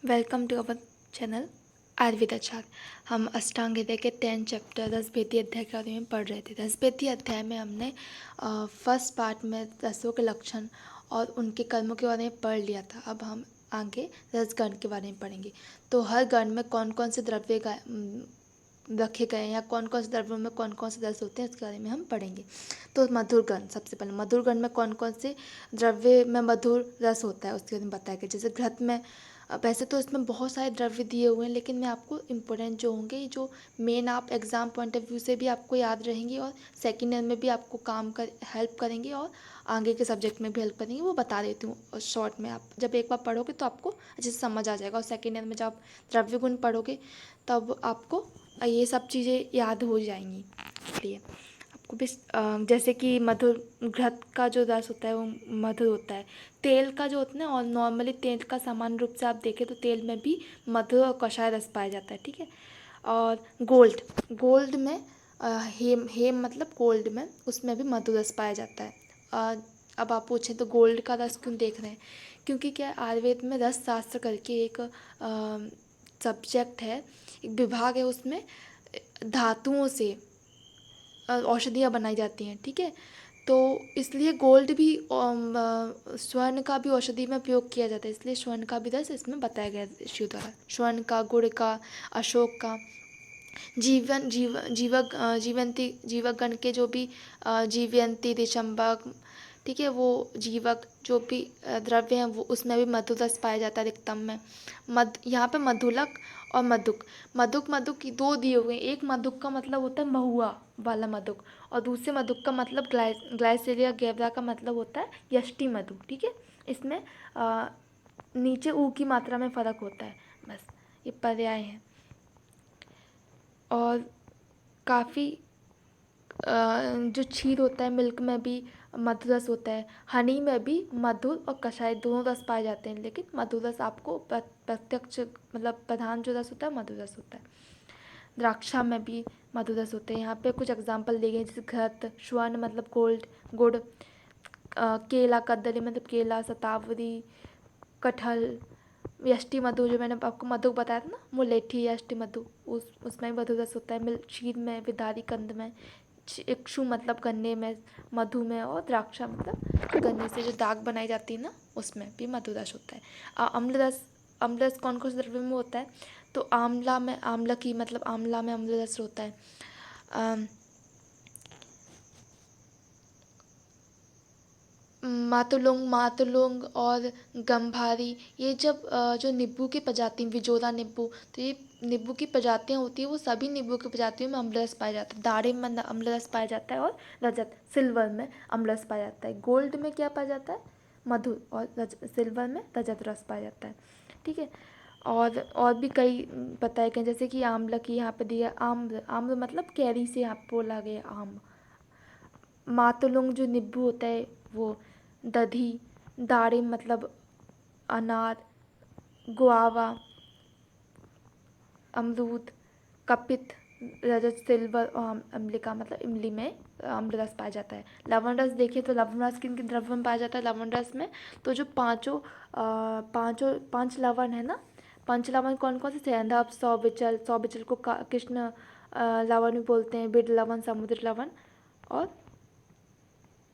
Welcome to our channel Ayurvedachar. हम अष्टांग हृदय के 10 चैप्टर 10 भेदी अध्याय के बारे में पढ़ रहे थे। 10 भेदी अध्याय में हमने फर्स्ट पार्ट में रसों के लक्षण और उनके कर्मों के बारे में पढ़ लिया था। अब हम आगे रस गण के बारे में पढ़ेंगे। तो हर गण में कौन कौन से द्रव्य रखे गए हैं या कौन कौन से द्रव्यों में कौन कौन से रस होते हैं उसके बारे में हम पढ़ेंगे। तो मधुर गण, सबसे पहले मधुर गण में कौन कौन से द्रव्य में मधुर रस होता है उसके बारे में बताया गया। जैसे घृत में, वैसे तो इसमें बहुत सारे द्रव्य दिए हुए हैं, लेकिन मैं आपको इम्पोर्टेंट जो होंगे, जो मेन आप एग्जाम पॉइंट ऑफ व्यू से भी आपको याद रहेंगे और सेकेंड ईयर में भी आपको काम कर हेल्प करेंगे और आगे के सब्जेक्ट में भी हेल्प करेंगे, वो बता देती हूँ। और शॉर्ट में आप जब एक बार पढ़ोगे तो आपको अच्छे से समझ आ जाएगा और सेकेंड ईयर में जब आप द्रव्य गुण पढ़ोगे तब आपको ये सब चीज़ें याद हो जाएंगी। इसलिए आपको भी जैसे कि मधुर घृत का जो रस होता है वो मधुर होता है। तेल का जो होता है ना, और नॉर्मली तेल का सामान्य रूप से आप देखें तो तेल में भी मधुर और कषाय रस पाया जाता है, ठीक है। और गोल्ड, गोल्ड में हेम हेम मतलब गोल्ड में, उसमें भी मधुर रस पाया जाता है। अब आप पूछें तो गोल्ड का रस क्यों देख रहे हैं, क्योंकि क्या आयुर्वेद में रस शास्त्र करके एक सब्जेक्ट है, एक विभाग है, उसमें धातुओं से औषधियाँ बनाई जाती हैं, ठीक है। तो इसलिए गोल्ड भी स्वर्ण का भी औषधि में प्रयोग किया जाता है, इसलिए स्वर्ण का भी रस इसमें बताया गया है शिव द्वारा। स्वर्ण का, गुड़ का, अशोक का, जीवंती जीवक गण के जो भी जीवयंती, दिसंबक, ठीक है, वो जीवक जो भी द्रव्य हैं वो उसमें भी मधु रस पाया जाता है अधिकतम में। यहाँ पे मधुलक और मधुक, मधुक की दो दिए हुए हैं। एक मधुक का मतलब होता है महुआ वाला मधुक, और दूसरे मधुक का मतलब ग्लाइसेरिया गैब्रा का मतलब होता है यष्टि मधु, ठीक है। इसमें नीचे ऊ की मात्रा में फ़र्क होता है, बस ये पर्याय हैं। और काफ़ी जो क्षीर होता है, मिल्क में भी मधुर रस होता है। हनी में भी मधुर और कषाय दोनों रस पाए जाते हैं, लेकिन मधुर रस आपको प्रत्यक्ष मतलब प्रधान जो रस होता है मधुर रस होता है। द्राक्षा में भी मधुर रस होते हैं। यहाँ पे कुछ एग्जांपल दिए गए, जैसे घृत, स्वर्ण मतलब गोल्ड, गुड़, केला, कदली मतलब केला, शतावरी, कटहल, यष्टि मधु जो मैंने आपको मधु बताया था ना, मुलेठी यष्टि मधु, उसमें मधु रस होता है। क्षीर में, विदारी कंद में, इक्षु मतलब गन्ने में, मधु में, और द्राक्षा मतलब गन्ने से जो दाग बनाई जाती है ना उसमें भी मधु रस होता है। अम्ल रस, अम्ल रस कौन कौन से द्रव्य में होता है, तो आंवला में, आंवलकी मतलब आंवला में अम्ल रस होता है। मातुलुंग और गंभारी, ये जब जो नींबू की प्रजाति, विजोरा नींबू, तो ये नींबू की प्रजातियाँ होती है, वो सभी नींबू की प्रजातियों में अम्लरस पाया जाता है। दारिम में अम्लरस पाया जाता है, और रजत सिल्वर में अम्लरस पाया जाता है। गोल्ड में क्या पाया जाता है, मधु, और सिल्वर में रजत रस पाया जाता है, ठीक है। और भी कई बताए गए, जैसे कि आंवला की यहाँ पे दिया, आम्र, आम्र मतलब कैरी से यहाँ पे बोला गया आम। मातुलुंग जो नींबू होता है वो, दधी, दारिम मतलब अनार, गुआवा, अमरूद, कपित, रजत सिल्वर, और अम्लिका मतलब इमली में अम्ल रस पाया जाता है। लवण रस देखिए तो लवण रस किन किन द्रव्यों में पाया जाता है लवण रस में, तो जो पांच लवण है ना, पंच लवण कौन कौन से, सेंधव, सौबिचल, सौबिचल को कृष्ण लवण भी बोलते हैं, बिड लवण, समुद्र लवण, और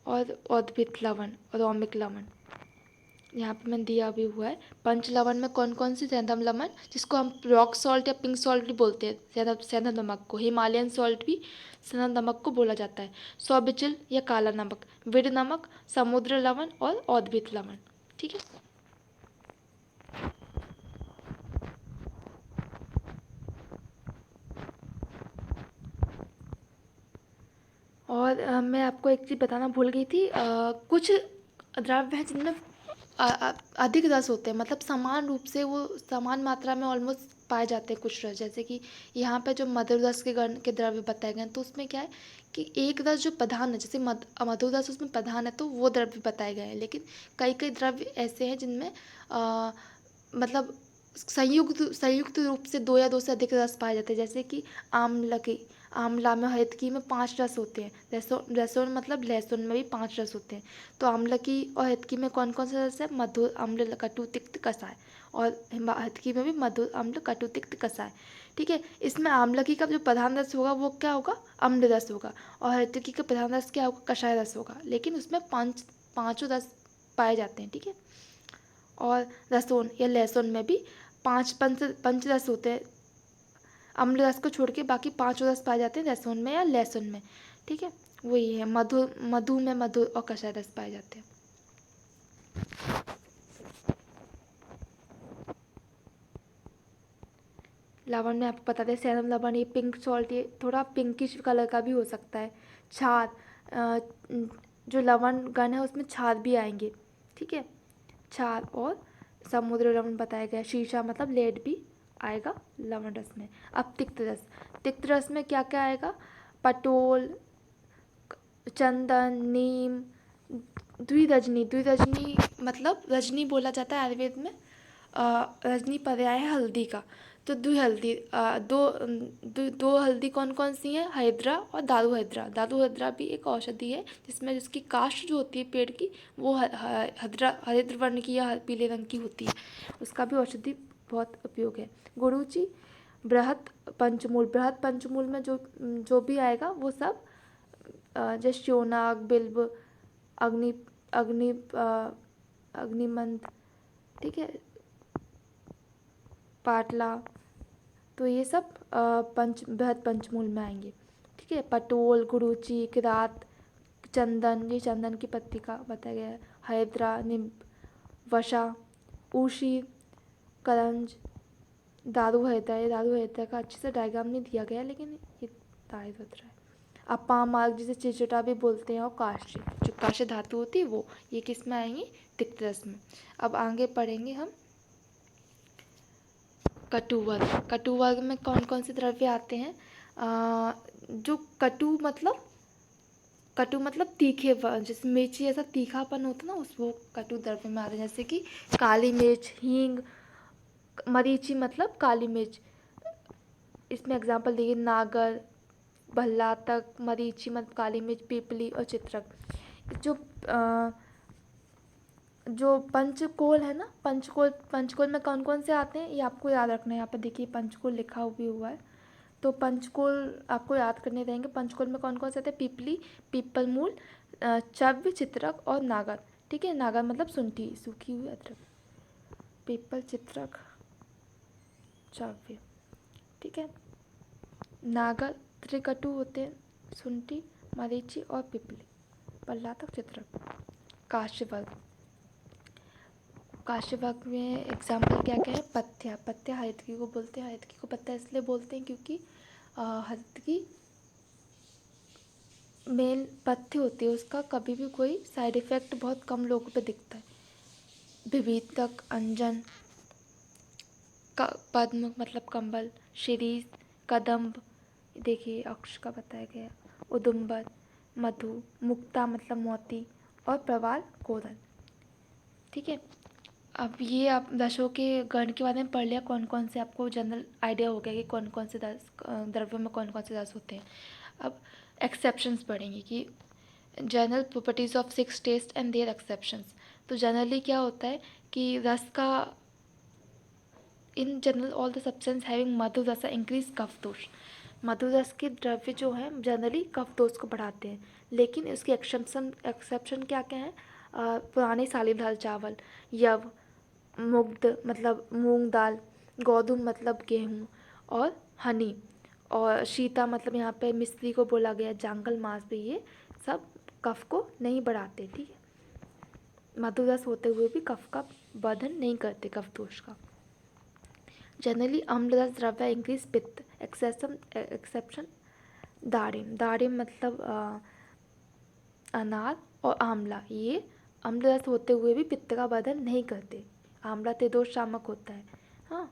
औद्भिद लवण और औमिक लवण। यहाँ पे मैंने दिया भी हुआ है। पंच लवण में कौन कौन सी, सैंधव लवण जिसको हम रॉक सॉल्ट या पिंक सॉल्ट भी बोलते हैं, सैंधव सैंधव नमक को, हिमालयन सॉल्ट भी सैंधव नमक को बोला जाता है। सौबिचल या काला नमक, विड नमक, समुद्र लवण और औद्भिद लवण, ठीक है। और मैं आपको एक चीज़ बताना भूल गई थी, कुछ द्रव्य हैं जिनमें अधिक रस होते हैं, मतलब समान रूप से वो समान मात्रा में ऑलमोस्ट पाए जाते हैं कुछ रस। जैसे कि यहाँ पे जो मधुर रस के गण के द्रव्य बताए गए हैं, तो उसमें क्या है कि एक रस जो प्रधान है, जैसे मधुर रस उसमें प्रधान है, तो वो द्रव्य बताए गए हैं। लेकिन कई कई द्रव्य ऐसे हैं जिनमें मतलब संयुक्त संयुक्त रूप से दो या दो से अधिक रस पाए जाते हैं, जैसे कि आम्लकी, आंवला में, हयतकी में 5 रस होते हैं। लहसुन मतलब लहसुन में भी 5 रस होते हैं। तो आंवलकी और हयतकी में कौन कौन से रस है? मधुर, अम्ल, कटु, तिक्त, कसाय। और हयतकी में भी मधुर, अम्ल, कटु, तिक्त, कसाय। ठीक है। इसमें आंवलकी का जो प्रधान रस होगा वो क्या होगा? अम्ल रस होगा। और हयतकी का प्रधान रस क्या होगा? कषाय रस होगा। लेकिन उसमें पाँचों रस पाए जाते हैं। ठीक है। और लहसुन या लहसुन में भी 5 पंच रस होते हैं। अम्ल रस को छोड़ के बाकी 5 रस पाए जाते हैं लहसुन में या लहसुन में। ठीक है। वही है, मधु में मधुर और कषाय रस पाए जाते हैं। लवण में आपको पता है सैंधव लवण, ये पिंक सॉल्ट, ये थोड़ा पिंकिश कलर का भी हो सकता है। क्षार, जो लवण गण है उसमें क्षार भी आएंगे। ठीक है। क्षार और समुद्र लवण बताया गया। शीशा मतलब लेड भी आएगा लवण रस में। अब तिक्त रस, तिक्त रस में क्या क्या आएगा? पटोल, चंदन, नीम, द्विरजनी। द्विरजनी मतलब रजनी बोला जाता है आयुर्वेद में। रजनी पर्याय है हल्दी का। तो द्विहल्दी, दो हल्दी कौन कौन सी हैं? हरिद्रा और दारू हरिद्रा। दारू हरिद्रा भी एक औषधि है जिसमें जिसकी काष्ठ जो होती है पेड़ की वो हरिद्र वर्ण की या पीले रंग की होती है। उसका भी औषधि बहुत उपयोग है। गुरुचि, बृहत पंचमूल। बृहत पंचमूल में जो भी आएगा वो सब जैसे श्योनाग, बिल्व, अग्नि अग्नि अग्निमंथ, ठीक है, पाटला, तो ये सब बृहत पंचमूल में आएंगे। ठीक है। पटोल, गुरुचि, किरात, चंदन, ये चंदन की पत्ती का बताया गया है। हयद्रा, निम्ब, वशा, ऊशी, करंज, दारू हयद्रा। ये दारू हयद्रा का अच्छे से डायग्राम नहीं दिया गया लेकिन ये दारू हयद्रा है। अपामार्ग जिसे चिचटा भी बोलते हैं, और काष्य, जो काष्य धातु होती है वो, ये किस में आएंगी? तिक्त रस में। अब आगे पढ़ेंगे हम कटुवर्ग। कटुवर्ग में कौन कौन से द्रव्य आते हैं? जो कटु मतलब तीखे, जैसे मिर्ची ऐसा तीखापन होता है ना, उस वो कटु द्रव्य में आते हैं। जैसे कि काली मिर्च, हींग, मरीची मतलब काली मिर्च। इसमें एग्जाम्पल देखिए, नागर, भल्लातक, मरीची मतलब काली मिर्च, पीपली और चित्रक। जो पंचकोल है ना, पंचकोल में कौन कौन से आते हैं ये आपको याद रखना है। यहाँ पर देखिए पंचकोल लिखा भी हुआ है। तो पंचकोल आपको याद करने रहेंगे। पंचकोल में कौन कौन से आते हैं? पीपली, पीपल मूल, चव्य, चित्रक और नागर। ठीक है। नागर मतलब शुंठी, सूखी हुई अदरक। पीपल, चित्रक, चव्य। ठीक है। नागर त्रिकटु होते हैं, शुंठी, मरीची और पीपली, पल्लातक, चित्रक। काश्यवर्ग, काश्यवर्ग में एग्जाम्पल क्या क्या है? पत्या, पत्या हरितकी को बोलते हैं। हरितकी को पत्या इसलिए बोलते हैं क्योंकि हरितकी मेन पत्ती होती है, उसका कभी भी कोई साइड इफ़ेक्ट बहुत कम लोगों पे दिखता है। विभीतक, अंजन, पद्म मतलब कंबल, शिरीष, कदम्ब, देखिए अक्ष का बताया गया, उदुम्बर, मधु, मुक्ता मतलब मोती, और प्रवाल, कोरल। ठीक है। अब ये आप रसों के गण के बारे में पढ़ लिया, कौन कौन से आपको जनरल आइडिया हो गया कि कौन कौन से द्रव्यों में कौन कौन से रस होते हैं। अब एक्सेप्शंस पढ़ेंगे कि general properties of 6 taste and their exceptions. तो जनरली क्या होता है कि रस का, in general all the substance having मधु रस इंक्रीज कफ दोष। मधु रस के द्रव्य जो हैं जनरली कफ दोष को बढ़ाते हैं। लेकिन इसके एक्सेप्शन क्या क्या हैं? पुराने सालिब दाल चावल, यव, मुग्ध मतलब मूंग दाल, गोधूम मतलब गेहूँ, और हनी, और शीता मतलब यहाँ पे मिस्त्री को बोला गया, जांगल मांस भी, ये सब कफ को नहीं बढ़ाते। ठीक है। मधुरस होते हुए भी कफ का वर्धन नहीं करते, कफ दोष का। जनरली अम्लरस द्रव्य इंक्रीज पित्त। एक्सेप्शन दारिम, दारिम मतलब अनार और आंवला, ये अम्लरस होते हुए भी पित्त का वर्धन नहीं करते। आंवला त्रिदोष शामक होता है। हाँ।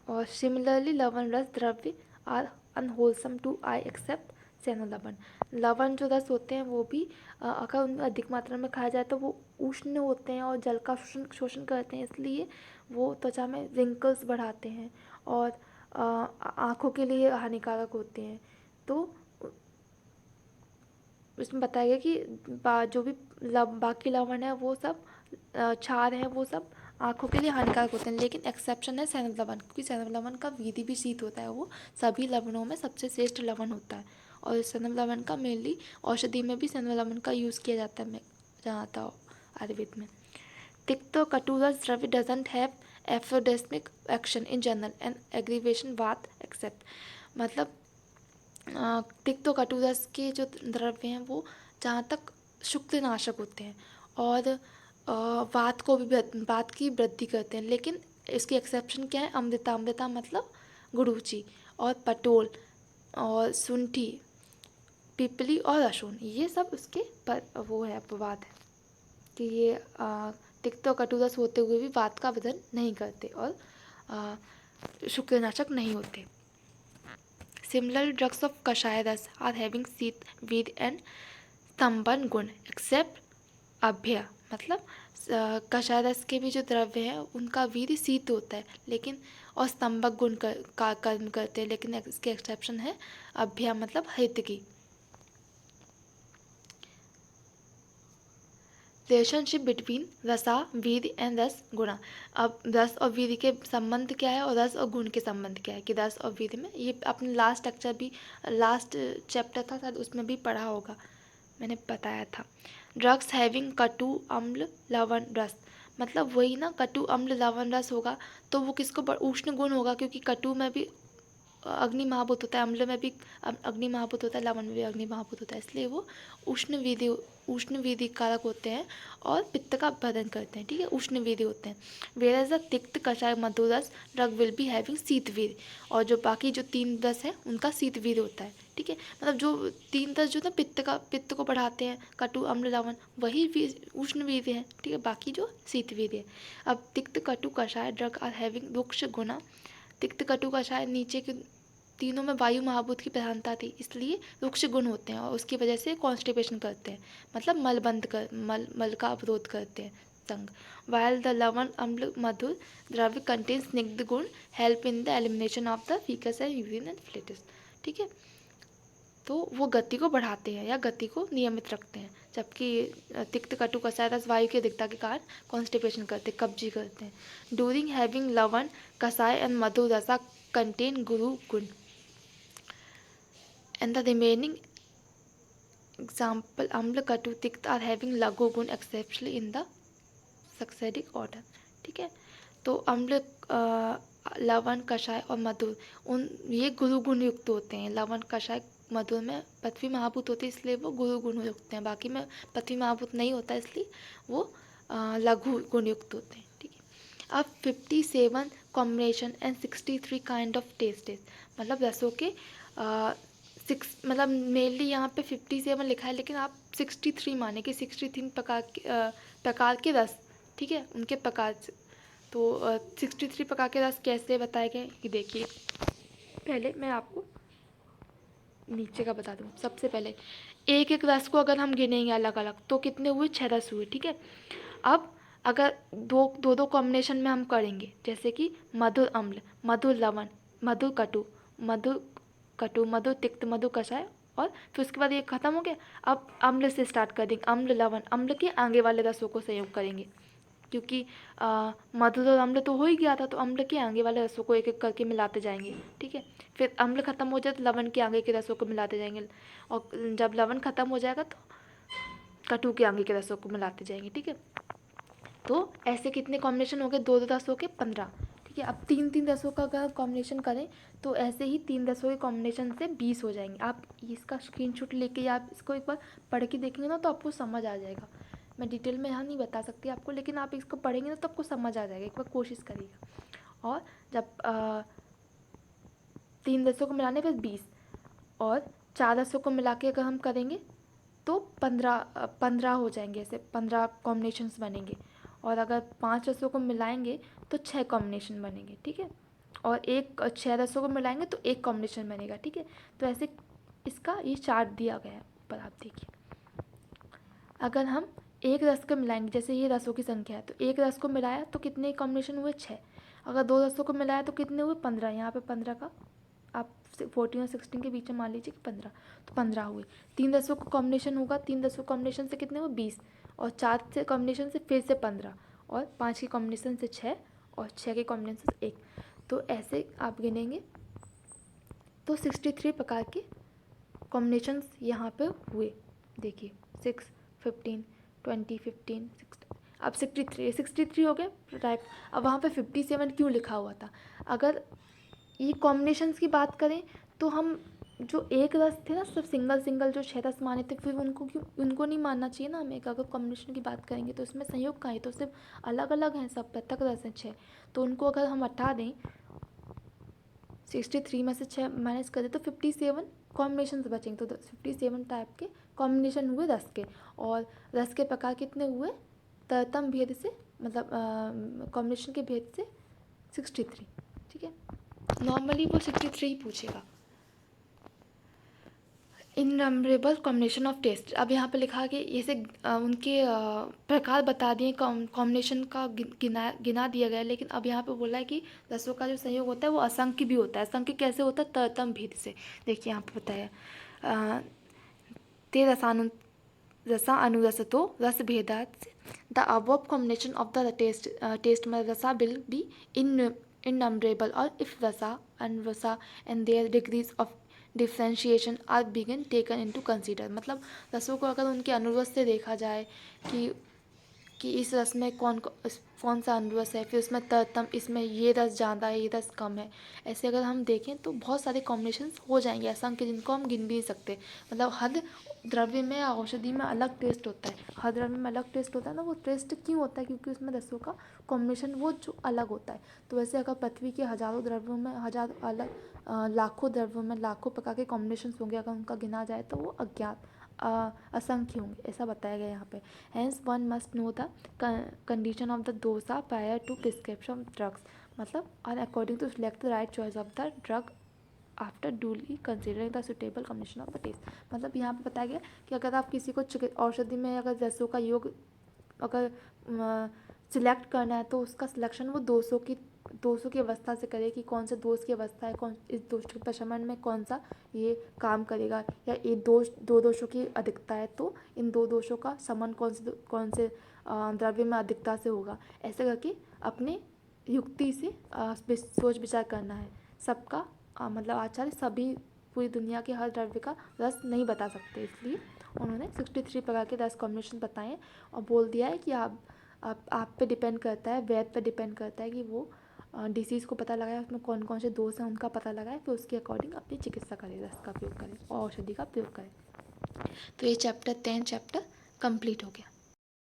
और सिमिलरली लवण रस द्रव्य are unwholesome to eye except सैनो लवण। लवण जो रस होते हैं वो भी अगर उनमें अधिक मात्रा में खाया जाए तो वो उष्ण होते हैं और जल का शोषण करते हैं, इसलिए वो त्वचा में रिंकल्स बढ़ाते हैं और आँखों के लिए हानिकारक होते हैं। तो इसमें बताया गया कि जो भी बाकी लवण है वो सब क्षार है वो सब आँखों के लिए हानिकारक होते हैं, लेकिन एक्सेप्शन है सैंधव लवण, क्योंकि सैंधव लवण का विधि भी शीत होता है, वो सभी लवणों में सबसे श्रेष्ठ लवण होता है। और सैंधव लवण का मेनली औषधि में भी सैंधव लवण का यूज़ किया जाता है, मैं जहाँ था आयुर्वेद में। तिक्त और कटु रस द्रव्य doesn't have aphrodisiac action in general and aggravation वात एक्सेप्ट। मतलब तिक्त और कटु रस के जो द्रव्य हैं वो जहाँ तक शुक्लनाशक होते हैं और वात की वृद्धि करते हैं, लेकिन इसकी एक्सेप्शन क्या है, अमृता। अमृता मतलब गुड़ूची और पटोल और सुंठी, पिपली और अशुन, ये सब उसके पर वो है अपवाद है कि ये तिक्त और कटु रस होते हुए भी वात का वर्धन नहीं करते और शुक्लनाशक नहीं होते। Similar drugs of कषाय रस are having शीत वीर एंड स्तंभन गुण एक्सेप्ट अभ्य। मतलब कषाय रस के भी जो द्रव्य हैं उनका वीर शीत होता है लेकिन और स्तंभक गुण का कर्म करते हैं, लेकिन इसके एक्सेप्शन है अभ्य मतलब हित की। रिलेशनशिप बिटवीन रसा वीर एंड रस गुणा। अब रस और वीर के संबंध क्या है और रस और गुण के संबंध क्या है कि रस और वीर में, ये अपने लास्ट चैप्टर था शायद उसमें भी पढ़ा होगा, मैंने बताया था। ड्रग्स हैविंग कटु अम्ल लवण रस, मतलब वही ना, कटु अम्ल लवण रस होगा तो वो किसको उष्ण गुण होगा, क्योंकि कटु में भी अग्नि महाभूत होता है, अम्ल में भी अग्नि महाभूत होता है, लवण में भी अग्नि महाभूत होता है, इसलिए वो उष्ण विधि कारक होते हैं और पित्त का वर्धन करते हैं। ठीक है, उष्ण विधि होते हैं। वेयर द तिक्त कषाय मधुरस ड्रग विल बी हैविंग शीत वीर, और जो बाकी जो 3 रस है उनका शीत वीर होता है। ठीक है, मतलब जो 3 रस जो ना पित्त को बढ़ाते हैं, कटु अम्ल लवण, वही उष्ण वीर है। ठीक है, बाकी जो शीत वीर है। अब तिक्त कटु कषाय ड्रग आर हैविंग रुक्ष गुणा। तिक्त कटु कषाय नीचे के तीनों में वायु महाभूत की प्रधानता थी, इसलिए रुक्ष गुण होते हैं और उसकी वजह से कॉन्स्टिपेशन करते हैं, मतलब मल का अवरोध करते हैं, संग। वायल द लवण अम्ल मधुर द्रव्य कंटेन स्निग्ध गुण help in the elimination of the faeces and urine and flatus. ठीक है, तो वो गति को बढ़ाते हैं या गति को नियमित रखते हैं, जबकि तिक्त कटु कषाय रस वायु की अधिकता के कारण कॉन्स्टिपेशन करते हैं, कब्जी करते हैं। डूरिंग हैविंग लवण कषाय एंड मधु रसा कंटेन गुरु गुण and the remaining example amla katu tikta are having lagu gun exceptionally in the successive order। ठीक है, तो अम्ल लवण कषाय और मधुर उन ये गुरु गुण युक्त होते हैं। लवण कषाय मधुर में पृथ्वी महाभूत होती है इसलिए वो गुरु गुण युक्त हैं, बाकी में पृथ्वी महाभूत नहीं होता इसलिए वो लघु गुण युक्त होते हैं। ठीक है, अब 57 combination and 63 kind of tastes, मतलब रसों के मतलब मेनली यहाँ पे 57 लिखा है, लेकिन आप 63 माने कि 63 प्रकार के रस। ठीक है, उनके प्रकार से, तो 63 प्रकार के रस कैसे बताए गए कि देखिए, पहले मैं आपको नीचे का बता दूँ। सबसे पहले एक एक रस को अगर हम गिनेंगे अलग अलग तो कितने हुए, 6 रस हुए। ठीक है, अब अगर दो कॉम्बिनेशन में हम करेंगे, जैसे कि मधुर अम्ल, मधुर लवण, मधुर कटु, मधुर तिक्त, मधुर कषाय, और फिर उसके बाद ये खत्म हो गया। अब अम्ल से स्टार्ट कर देंगे, अम्ल लवण, अम्ल के आगे वाले रसों को संयोग करेंगे, क्योंकि मधुर और अम्ल तो हो ही गया था, तो अम्ल के आगे वाले रसों को एक एक करके मिलाते जाएंगे। ठीक है, फिर अम्ल खत्म हो जाए तो लवण के आगे के रसों को मिलाते जाएंगे, और जब लवण खत्म हो जाएगा तो कटु के आगे के रसों को मिलाते जाएंगे। ठीक है, तो ऐसे कितने कॉम्बिनेशन हो गए, 2 रसों के 15। ठीक है, अब 3 रसों का अगर कॉम्बिनेशन करें तो ऐसे ही 3 रसों के कॉम्बिनेशन से 20 हो जाएंगे। आप इसका स्क्रीनशॉट लेके आप इसको एक बार पढ़ के देखेंगे ना तो आपको समझ आ जाएगा। मैं डिटेल में यहाँ नहीं बता सकती आपको, लेकिन आप इसको पढ़ेंगे ना तो आपको समझ आ जाएगा, एक बार कोशिश करिएगा। और जब 3 रसों को मिलाने पर 20 और 4 रसों को मिला के अगर हम करेंगे तो 15 हो जाएंगे, ऐसे 15 कॉम्बिनेशंस बनेंगे। और अगर 5 रसों को मिलाएंगे तो 6 कॉम्बिनेशन बनेंगे। ठीक है, और 6 रसों को मिलाएंगे तो 1 कॉम्बिनेशन बनेगा। ठीक है, तो ऐसे इसका ये चार्ट दिया गया है ऊपर, आप देखिए। अगर हम एक रस को मिलाएंगे, जैसे ये रसों की संख्या है, तो एक रस को मिलाया तो कितने कॉम्बिनेशन हुए 6। अगर 2 रसों को मिलाया तो कितने हुए 15। यहाँ पे 15 का आप 14 और 16 के बीच में मान लीजिए कि 15, तो 15 हुए। 3 रसों का कॉम्बिनेशन होगा, 3 रसों कॉम्बिनेशन से कितने हुए 20, और 4 से कॉम्बिनेशन से फिर से 15, और 5 के कॉम्बिनेशन से 6, और 6 के कॉम्बिनेशन से 1। तो ऐसे आप गिनेंगे तो 63 प्रकार के कॉम्बिनेशंस यहाँ पे हुए। देखिए 6, 15, 20, 15, 16, अब 63 हो गए राइट। अब वहाँ पे 57 क्यों लिखा हुआ था? अगर ये कॉम्बिनेशंस की बात करें तो हम जो एक रस थे ना, सब सिंगल सिंगल जो 6 रस माने थे, फिर उनको क्यों, उनको नहीं मानना चाहिए ना हमें? अगर कॉम्बिनेशन की बात करेंगे तो इसमें संयोग का है, तो सिर्फ अलग अलग हैं, सब पृथक रस हैं 6, तो उनको अगर हम हटा दें 63 में से 6 माइनस कर दे तो 57 कॉम्बिनेशन बचेंगे। तो 57 टाइप के कॉम्बिनेशन हुए रस के, और रस के प्रकार कितने हुए तरतम भेद से, मतलब कॉम्बिनेशन के भेद से 63। ठीक है, नॉर्मली वो 63 ही पूछेगा। इननम्बरेबल कॉम्बिनेशन ऑफ टेस्ट, अब यहाँ पे लिखा कि जैसे उनके प्रकार बता दिए, कॉम्बिनेशन का गिना दिया गया, लेकिन अब यहाँ पे बोला है कि रसों का जो संयोग होता है वो असंख्य भी होता है। असंख्य कैसे होता है? तरतम भेद से। देखिए यहाँ पे बताया ते रसानु रसा अनुरसतो रस भेदात the above combination of the taste में रसा विल बी इननम्बरेबल, और if rasa and rasa and their degrees of differentiation are बिगिन टेकन इनटू कंसीडर। मतलब रसों को अगर उनके अनुरस से देखा जाए कि इस रस में कौन सा अनुरस है, फिर उसमें तरतम, इसमें ये रस ज़्यादा है, ये रस कम है, ऐसे अगर हम देखें तो बहुत सारे कॉम्बिनेशंस हो जाएंगे असंख्य, जिनको हम गिन भी नहीं सकते। मतलब हर द्रव्य में या औषधि में अलग टेस्ट होता है, हर द्रव्य में अलग टेस्ट होता है ना। वो टेस्ट क्यों होता है? क्योंकि उसमें रसों का कॉम्बिनेशन वो जो अलग होता है। तो वैसे अगर पृथ्वी के हज़ारों द्रव्यों में हज़ार अलग लाखों द्रव्यों में लाखों प्रकार के कॉम्बिनेशंस होंगे, अगर उनका गिना जाए तो वो अज्ञात असंख्य होंगे, ऐसा बताया गया यहाँ पे। Hence one must know the condition of the dosha prior to prescription of drugs, मतलब और according to select the right choice of the drug after duly considering the suitable combination of the test. मतलब यहाँ पे बताया गया कि अगर आप किसी को औषधि में अगर रसों का योग अगर सिलेक्ट करना है, तो उसका सिलेक्शन वो 200 की अवस्था से करे, कि कौन से दोष की अवस्था है, कौन इस दोष के प्रशमन में कौन सा ये काम करेगा, या ये दो दोषों की अधिकता है तो इन 2 दोषों का समन कौन से द्रव्य में अधिकता से होगा। ऐसे करके अपने युक्ति से सोच विचार करना है। सबका मतलब आचार्य सभी पूरी दुनिया के हर द्रव्य का रस नहीं बता सकते, इसलिए उन्होंने 63 प्रकार के रस कॉम्बिनेशन बताए, और बोल दिया है कि आप पे डिपेंड करता है, वैद पे डिपेंड करता है कि वो डिसीज़ को पता लगाए, उसमें कौन कौन से दोष हैं उनका पता लगाए, फिर उसके अकॉर्डिंग अपनी चिकित्सा करें, रस का प्रयोग करें और औषधि का प्रयोग करें। तो ये चैप्टर 10 चैप्टर कंप्लीट हो गया।